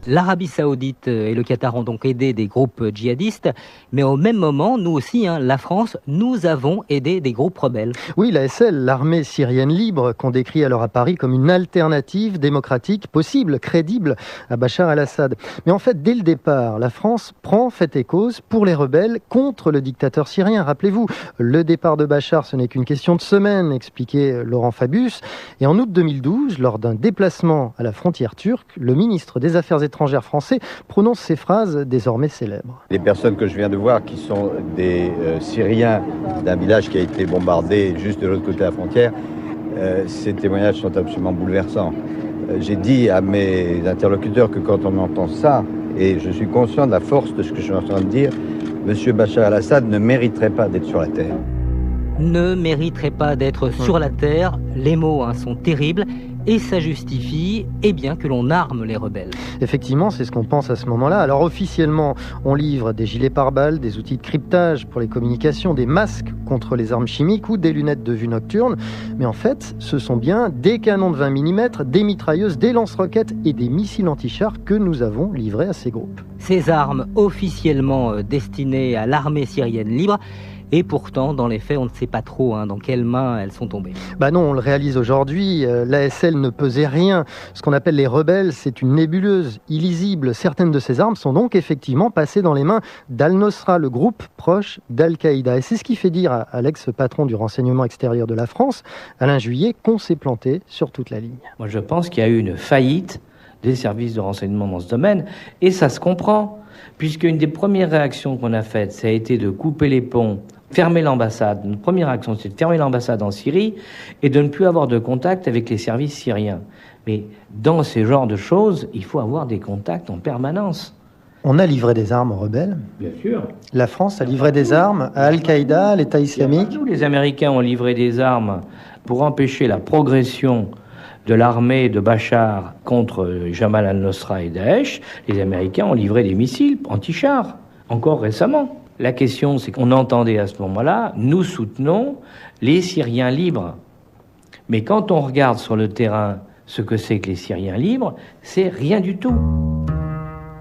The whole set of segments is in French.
L'Arabie Saoudite et le Qatar ont donc aidé des groupes djihadistes, mais au même moment, nous aussi, la France, nous avons aidé des groupes rebelles. Oui, l'ASL, l'armée syrienne libre, qu'on décrit alors à Paris comme une alternative démocratique possible, crédible à Bachar el-Assad. Mais en fait, dès le départ, la France prend fait et cause pour les rebelles contre le dictateur syrien. Rappelez-vous, le départ de Bachar, ce n'est qu'une question de semaines, expliquait Laurent Fabius. Et en août 2012, lors d'un déplacement à la frontière turque, le ministre des Affaires étrangères français prononce ces phrases désormais célèbres. Les personnes que je viens de voir, qui sont des Syriens d'un village qui a été bombardé juste de l'autre côté de la frontière, ces témoignages sont absolument bouleversants. J'ai dit à mes interlocuteurs que quand on entend ça, et je suis conscient de la force de ce que je suis en train de dire, M. Bachar el-Assad ne mériterait pas d'être sur la terre. Ne mériterait pas d'être sur la terre. Les mots sont terribles. Et ça justifie bien que l'on arme les rebelles. Effectivement, c'est ce qu'on pense à ce moment-là. Alors officiellement, on livre des gilets pare-balles, des outils de cryptage pour les communications, des masques contre les armes chimiques ou des lunettes de vue nocturne. Mais en fait, ce sont bien des canons de 20 mm, des mitrailleuses, des lance-roquettes et des missiles anti-chars que nous avons livrés à ces groupes. Ces armes officiellement destinées à l'armée syrienne libre. Et pourtant, dans les faits, on ne sait pas trop dans quelles mains elles sont tombées. Non, on le réalise aujourd'hui. L'ASL ne pesait rien. Ce qu'on appelle les rebelles, c'est une nébuleuse illisible. Certaines de ces armes sont donc effectivement passées dans les mains d'Al-Nosra, le groupe proche d'Al-Qaïda. Et c'est ce qui fait dire à l'ex-patron du renseignement extérieur de la France, Alain Juillet, qu'on s'est planté sur toute la ligne. Moi, je pense qu'il y a eu une faillite des services de renseignement dans ce domaine. Et ça se comprend, puisqu'une des premières réactions qu'on a faites, ça a été de couper les ponts, fermer l'ambassade. Notre première action, c'est de fermer l'ambassade en Syrie et de ne plus avoir de contact avec les services syriens. Mais dans ces genres de choses, il faut avoir des contacts en permanence. On a livré des armes aux rebelles. Bien sûr. La France a livré des armes à Al-Qaïda, à l'État islamique. Nous, les Américains ont livré des armes pour empêcher la progression de l'armée de Bachar contre Jamal al-Nosra et Daesh. Les Américains ont livré des missiles anti-chars, encore récemment. La question, c'est qu'on entendait à ce moment-là, nous soutenons les Syriens libres. Mais quand on regarde sur le terrain ce que c'est que les Syriens libres, c'est rien du tout.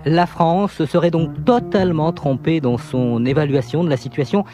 La France se serait donc totalement trompée dans son évaluation de la situation.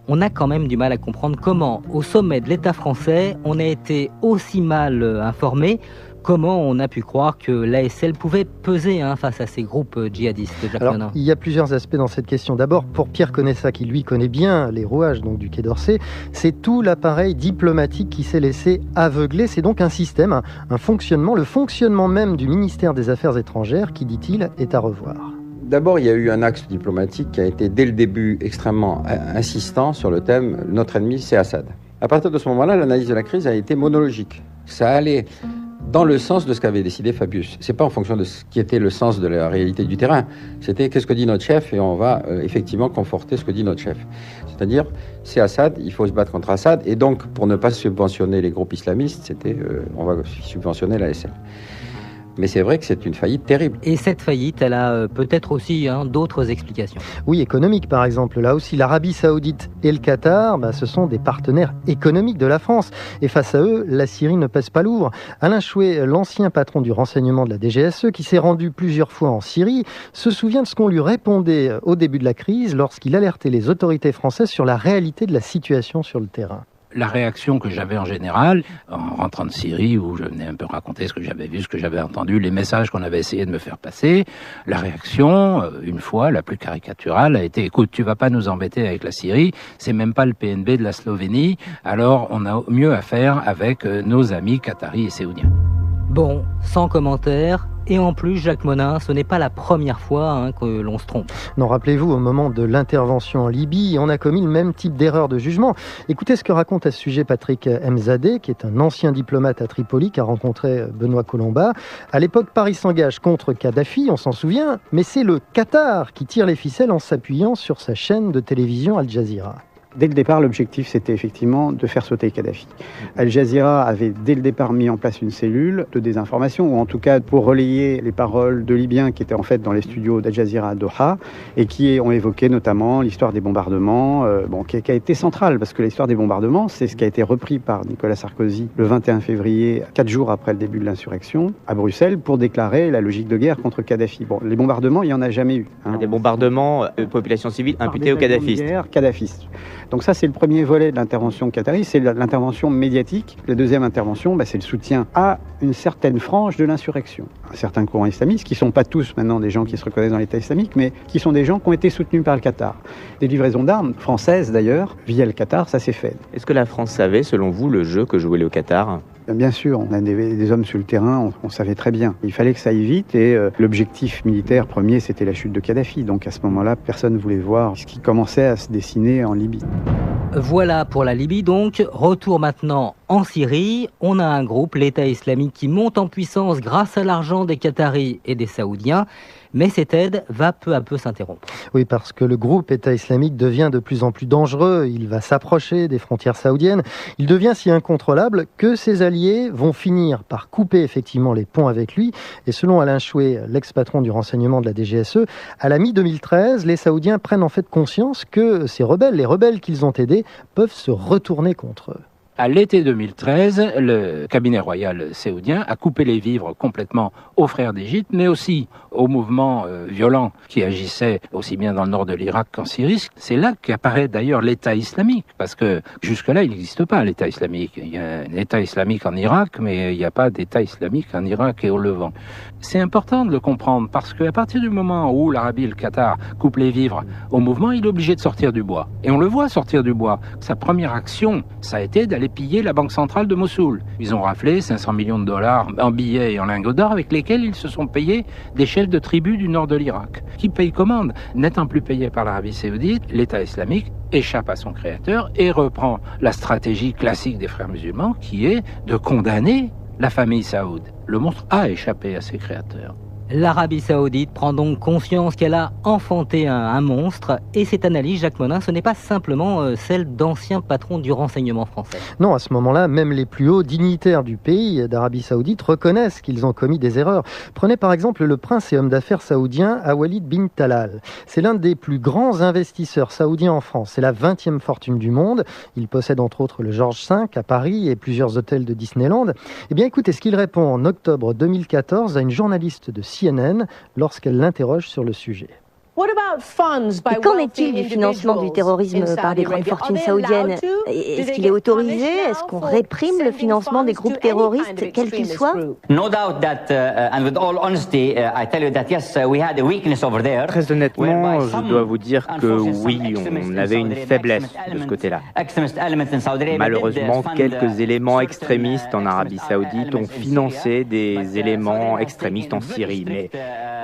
On a quand même du mal à comprendre comment, au sommet de l'État français, on a été aussi mal informé. Comment on a pu croire que l'ASL pouvait peser face à ces groupes djihadistes, Jacques Menin ? Il y a plusieurs aspects dans cette question. D'abord, pour Pierre Conessa, qui lui connaît bien les rouages du Quai d'Orsay, c'est tout l'appareil diplomatique qui s'est laissé aveugler. C'est donc un système, un fonctionnement, le fonctionnement même du ministère des Affaires étrangères qui, dit-il, est à revoir. D'abord, il y a eu un axe diplomatique qui a été, dès le début, extrêmement insistant sur le thème « Notre ennemi, c'est Assad ». À partir de ce moment-là, l'analyse de la crise a été monologique. Ça allait dans le sens de ce qu'avait décidé Fabius. C'est pas en fonction de ce qui était le sens de la réalité du terrain. C'était qu'est-ce que dit notre chef et on va effectivement conforter ce que dit notre chef. C'est-à-dire, c'est Assad, il faut se battre contre Assad et donc pour ne pas subventionner les groupes islamistes, c'était on va subventionner l'ASL. Mais c'est vrai que c'est une faillite terrible. Et cette faillite, elle a peut-être aussi d'autres explications. Oui, économique par exemple. Là aussi, l'Arabie Saoudite et le Qatar, ce sont des partenaires économiques de la France. Et face à eux, la Syrie ne pèse pas lourd. Alain Chouet, l'ancien patron du renseignement de la DGSE, qui s'est rendu plusieurs fois en Syrie, se souvient de ce qu'on lui répondait au début de la crise lorsqu'il alertait les autorités françaises sur la réalité de la situation sur le terrain. La réaction que j'avais en général, en rentrant de Syrie, où je venais un peu raconter ce que j'avais vu, ce que j'avais entendu, les messages qu'on avait essayé de me faire passer, la réaction, une fois, la plus caricaturale, a été « Écoute, tu vas pas nous embêter avec la Syrie, c'est même pas le PNB de la Slovénie, alors on a mieux à faire avec nos amis qataris et saoudiens. » Bon, sans commentaire. Et en plus, Jacques Menin, ce n'est pas la première fois que l'on se trompe. Non, rappelez-vous, au moment de l'intervention en Libye, on a commis le même type d'erreur de jugement. Écoutez ce que raconte à ce sujet Patrick Mzadeh, qui est un ancien diplomate à Tripoli, qui a rencontré Benoît Colomba. À l'époque, Paris s'engage contre Kadhafi, on s'en souvient, mais c'est le Qatar qui tire les ficelles en s'appuyant sur sa chaîne de télévision Al Jazeera. Dès le départ, l'objectif, c'était effectivement de faire sauter Kadhafi. Al Jazeera avait dès le départ mis en place une cellule de désinformation, ou en tout cas pour relayer les paroles de Libyens qui étaient en fait dans les studios d'Al Jazeera à Doha, et qui ont évoqué notamment l'histoire des bombardements, qui a été centrale, parce que l'histoire des bombardements, c'est ce qui a été repris par Nicolas Sarkozy le 21 février, 4 jours après le début de l'insurrection, à Bruxelles, pour déclarer la logique de guerre contre Kadhafi. Bon, les bombardements, il n'y en a jamais eu. Des bombardements de populations civiles imputées aux kadhafistes. Donc ça, c'est le premier volet de l'intervention qatari, c'est l'intervention médiatique. La deuxième intervention, c'est le soutien à une certaine frange de l'insurrection. Un certain courant islamiste, qui ne sont pas tous maintenant des gens qui se reconnaissent dans l'État islamique, mais qui sont des gens qui ont été soutenus par le Qatar. Des livraisons d'armes françaises, d'ailleurs, via le Qatar, ça s'est fait. Est-ce que la France savait, selon vous, le jeu que jouait le Qatar ? Bien sûr, on a des hommes sur le terrain, on savait très bien. Il fallait que ça aille vite et l'objectif militaire premier, c'était la chute de Kadhafi. Donc à ce moment-là, personne ne voulait voir ce qui commençait à se dessiner en Libye. Voilà pour la Libye donc. Retour maintenant en Syrie. On a un groupe, l'État islamique, qui monte en puissance grâce à l'argent des Qataris et des Saoudiens. Mais cette aide va peu à peu s'interrompre. Oui, parce que le groupe État islamique devient de plus en plus dangereux. Il va s'approcher des frontières saoudiennes. Il devient si incontrôlable que ses alliés vont finir par couper effectivement les ponts avec lui. Et selon Alain Chouet, l'ex-patron du renseignement de la DGSE, à la mi-2013, les Saoudiens prennent en fait conscience que ces rebelles, les rebelles qu'ils ont aidés, peuvent se retourner contre eux. À l'été 2013, le cabinet royal saoudien a coupé les vivres complètement aux frères d'Égypte, mais aussi aux mouvements violents qui agissaient aussi bien dans le nord de l'Irak qu'en Syrie. C'est là qu'apparaît d'ailleurs l'État islamique, parce que jusque-là, il n'existe pas l'État islamique. Il y a un État islamique en Irak, mais il n'y a pas d'État islamique en Irak et au Levant. C'est important de le comprendre, parce qu'à partir du moment où l'Arabie et le Qatar coupent les vivres au mouvement, il est obligé de sortir du bois. Et on le voit sortir du bois. Sa première action, ça a été d'aller piller la banque centrale de Mossoul. Ils ont raflé 500 millions de dollars en billets et en lingots d'or avec lesquels ils se sont payés des chefs de tribus du nord de l'Irak. Qui paye commande? N'étant plus payé par l'Arabie saoudite, l'État islamique échappe à son créateur et reprend la stratégie classique des frères musulmans qui est de condamner la famille saoud. Le monstre a échappé à ses créateurs. L'Arabie saoudite prend donc conscience qu'elle a enfanté un monstre. Et cette analyse, Jacques Monin, ce n'est pas simplement celle d'anciens patrons du renseignement français. Non, à ce moment-là, même les plus hauts dignitaires du pays d'Arabie saoudite reconnaissent qu'ils ont commis des erreurs. Prenez par exemple le prince et homme d'affaires saoudien Walid bin Talal. C'est l'un des plus grands investisseurs saoudiens en France. C'est la 20e fortune du monde. Il possède entre autres le George V à Paris et plusieurs hôtels de Disneyland. Eh bien écoutez ce qu'il répond en octobre 2014 à une journaliste de CNN lorsqu'elle l'interroge sur le sujet. Et qu'en est-il du financement du terrorisme par des grandes fortunes saoudiennes? Est-ce qu'il est autorisé? Est-ce qu'on réprime le financement des groupes terroristes, quels qu'ils soient? Très honnêtement, je dois vous dire que oui, on avait une faiblesse de ce côté-là. Malheureusement, quelques éléments extrémistes en Arabie Saoudite ont financé des éléments extrémistes en Syrie, mais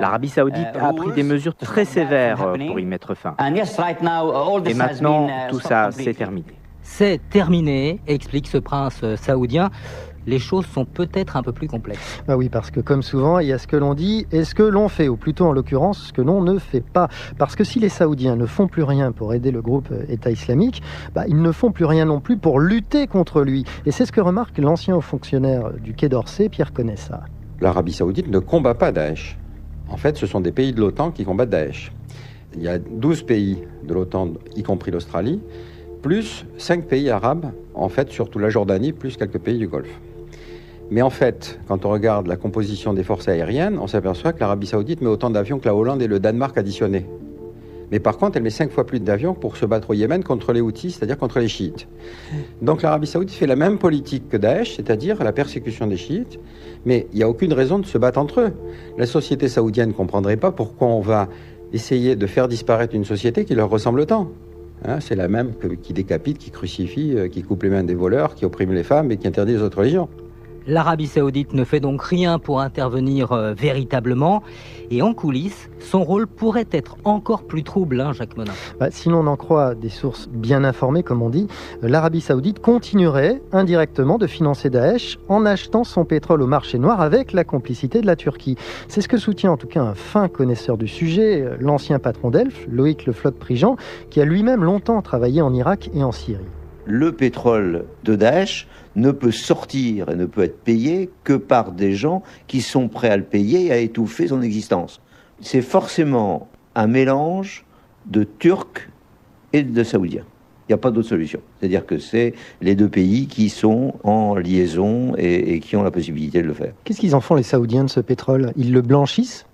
l'Arabie Saoudite a pris des mesures très sévères pour y mettre fin. Et maintenant, tout ça, c'est terminé. C'est terminé, explique ce prince saoudien. Les choses sont peut-être un peu plus complexes. Bah oui, parce que comme souvent, il y a ce que l'on dit et ce que l'on fait, ou plutôt en l'occurrence, ce que l'on ne fait pas. Parce que si les Saoudiens ne font plus rien pour aider le groupe État islamique, ils ne font plus rien non plus pour lutter contre lui. Et c'est ce que remarque l'ancien haut fonctionnaire du Quai d'Orsay, Pierre Conessa. L'Arabie Saoudite ne combat pas Daesh. En fait, ce sont des pays de l'OTAN qui combattent Daesh. Il y a 12 pays de l'OTAN, y compris l'Australie, plus 5 pays arabes, en fait, surtout la Jordanie, plus quelques pays du Golfe. Mais en fait, quand on regarde la composition des forces aériennes, on s'aperçoit que l'Arabie Saoudite met autant d'avions que la Hollande et le Danemark additionnés. Mais par contre, elle met 5 fois plus d'avions pour se battre au Yémen contre les Houthis, c'est-à-dire contre les chiites. Donc l'Arabie Saoudite fait la même politique que Daesh, c'est-à-dire la persécution des chiites, mais il n'y a aucune raison de se battre entre eux. La société saoudienne ne comprendrait pas pourquoi on va essayer de faire disparaître une société qui leur ressemble tant. C'est la même qui décapite, qui crucifie, qui coupe les mains des voleurs, qui opprime les femmes et qui interdit les autres religions. L'Arabie Saoudite ne fait donc rien pour intervenir véritablement. Et en coulisses, son rôle pourrait être encore plus trouble, Jacques Monin. Si l'on en croit des sources bien informées, comme on dit, l'Arabie Saoudite continuerait indirectement de financer Daesh en achetant son pétrole au marché noir avec la complicité de la Turquie. C'est ce que soutient en tout cas un fin connaisseur du sujet, l'ancien patron d'Elf, Loïc Le Floch-Prigent, qui a lui-même longtemps travaillé en Irak et en Syrie. Le pétrole de Daesh ne peut sortir et ne peut être payé que par des gens qui sont prêts à le payer et à étouffer son existence. C'est forcément un mélange de Turcs et de Saoudiens. Il n'y a pas d'autre solution. C'est-à-dire que c'est les deux pays qui sont en liaison et qui ont la possibilité de le faire. Qu'est-ce qu'ils en font, les Saoudiens, de ce pétrole? Ils le blanchissent?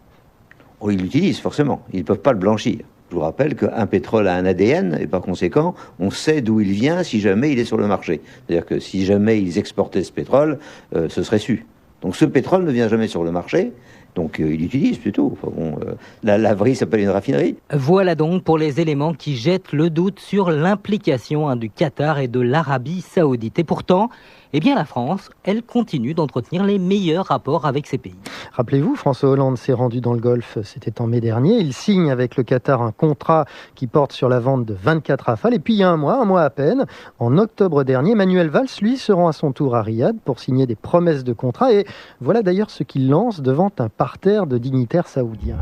Ils l'utilisent, forcément. Ils ne peuvent pas le blanchir. Je vous rappelle qu'un pétrole a un ADN, et par conséquent, on sait d'où il vient si jamais il est sur le marché. C'est-à-dire que si jamais ils exportaient ce pétrole, ce serait su. Donc ce pétrole ne vient jamais sur le marché, donc il l'utilise plutôt. Enfin, bon, la laverie s'appelle une raffinerie. Voilà donc pour les éléments qui jettent le doute sur l'implication du Qatar et de l'Arabie Saoudite. Et pourtant, la France, elle continue d'entretenir les meilleurs rapports avec ces pays. Rappelez-vous, François Hollande s'est rendu dans le Golfe, c'était en mai dernier. Il signe avec le Qatar un contrat qui porte sur la vente de 24 Rafales. Et puis il y a un mois à peine, en octobre dernier, Manuel Valls, lui, se rend à son tour à Riyad pour signer des promesses de contrat. Et voilà d'ailleurs ce qu'il lance devant un parterre de dignitaires saoudiens.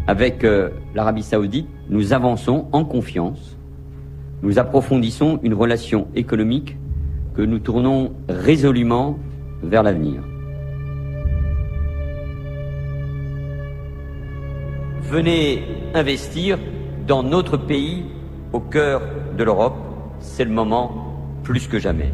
Avec l'Arabie Saoudite, nous avançons en confiance. Nous approfondissons une relation économique que nous tournons résolument vers l'avenir. Venez investir dans notre pays, au cœur de l'Europe. C'est le moment plus que jamais.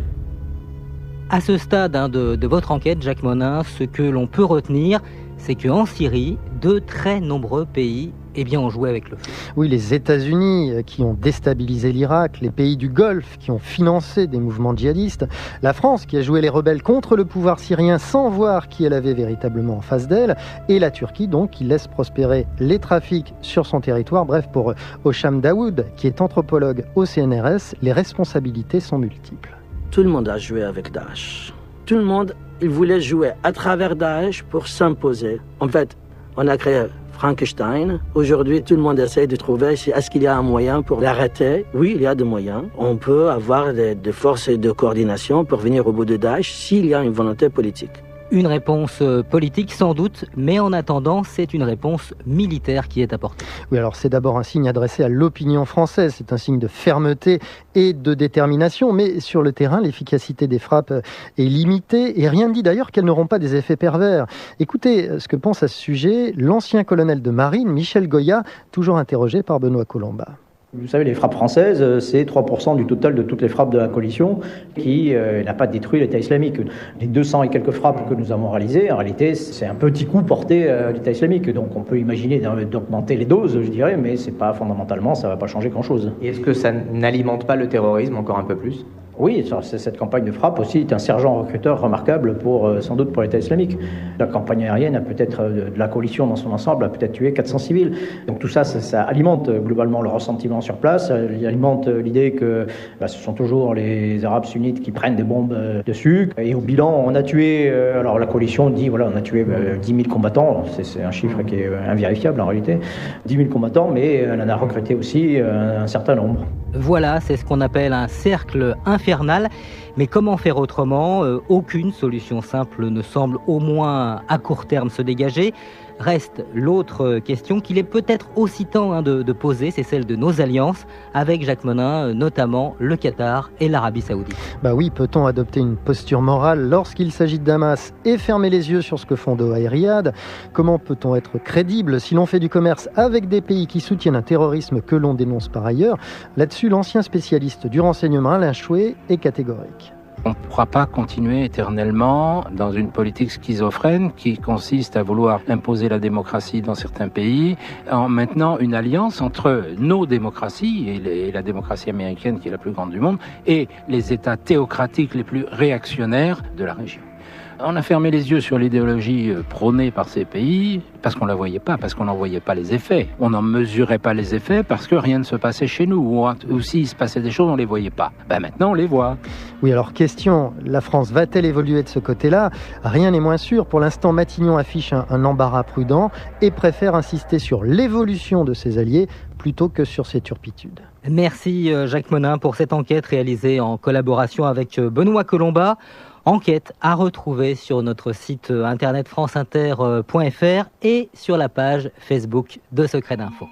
À ce stade de votre enquête, Jacques Monin, ce que l'on peut retenir, c'est qu'en Syrie, de très nombreux pays ont joué avec le feu. Oui, les États-Unis qui ont déstabilisé l'Irak, les pays du Golfe qui ont financé des mouvements djihadistes, la France qui a joué les rebelles contre le pouvoir syrien sans voir qui elle avait véritablement en face d'elle, et la Turquie donc qui laisse prospérer les trafics sur son territoire. Bref, pour Hosham Daoud, qui est anthropologue au CNRS, les responsabilités sont multiples. Tout le monde a joué avec Daesh. Tout le monde, il voulait jouer à travers Daesh pour s'imposer. En fait, on a créé Frankenstein. Aujourd'hui, tout le monde essaie de trouver est-ce qu'il y a un moyen pour l'arrêter. Oui, il y a des moyens. On peut avoir des forces de coordination pour venir au bout de Daesh s'il y a une volonté politique. Une réponse politique sans doute, mais en attendant, c'est une réponse militaire qui est apportée. Oui, alors c'est d'abord un signe adressé à l'opinion française, c'est un signe de fermeté et de détermination, mais sur le terrain, l'efficacité des frappes est limitée et rien ne dit d'ailleurs qu'elles n'auront pas des effets pervers. Écoutez ce que pense à ce sujet l'ancien colonel de marine Michel Goya, toujours interrogé par Benoît Colomba. Vous savez, les frappes françaises, c'est 3% du total de toutes les frappes de la coalition qui n'a pas détruit l'État islamique. Les 200 et quelques frappes que nous avons réalisées, en réalité, c'est un petit coup porté à l'État islamique. Donc on peut imaginer d'augmenter les doses, je dirais, mais c'est pas fondamentalement, ça va pas changer grand-chose. Et est-ce que ça n'alimente pas le terrorisme encore un peu plus ? Oui, cette campagne de frappe aussi est un sergent recruteur remarquable sans doute pour l'État islamique. La campagne aérienne a peut-être, de la coalition dans son ensemble, a peut-être tué 400 civils. Donc tout ça alimente globalement le ressentiment sur place, alimente l'idée que ce sont toujours les Arabes sunnites qui prennent des bombes dessus. Et au bilan, on a tué, alors la coalition dit, voilà, on a tué 10 000 combattants, c'est un chiffre qui est invérifiable en réalité, 10 000 combattants, mais elle en a recruté aussi un certain nombre. Voilà, c'est ce qu'on appelle un cercle infernal. Mais comment faire autrement ? Aucune solution simple ne semble, au moins à court terme, se dégager. Reste l'autre question qu'il est peut-être aussi temps de poser, c'est celle de nos alliances, avec Jacques Monin, notamment le Qatar et l'Arabie Saoudite. Oui, peut-on adopter une posture morale lorsqu'il s'agit de Damas et fermer les yeux sur ce que font Doha et Riyad ? Comment peut-on être crédible si l'on fait du commerce avec des pays qui soutiennent un terrorisme que l'on dénonce par ailleurs ? Là-dessus, l'ancien spécialiste du renseignement Alain Chouet est catégorique. On ne pourra pas continuer éternellement dans une politique schizophrène qui consiste à vouloir imposer la démocratie dans certains pays en maintenant une alliance entre nos démocraties et la démocratie américaine qui est la plus grande du monde et les États théocratiques les plus réactionnaires de la région. On a fermé les yeux sur l'idéologie prônée par ces pays parce qu'on ne la voyait pas, parce qu'on n'en voyait pas les effets. On n'en mesurait pas les effets parce que rien ne se passait chez nous, ou s'il se passait des choses, on ne les voyait pas. Maintenant, on les voit. Oui, alors question, la France va-t-elle évoluer de ce côté-là? Rien n'est moins sûr. Pour l'instant, Matignon affiche un embarras prudent et préfère insister sur l'évolution de ses alliés plutôt que sur ses turpitudes. Merci Jacques Monin pour cette enquête réalisée en collaboration avec Benoît Colomba. Enquête à retrouver sur notre site internet franceinter.fr et sur la page Facebook de Secret d'Info.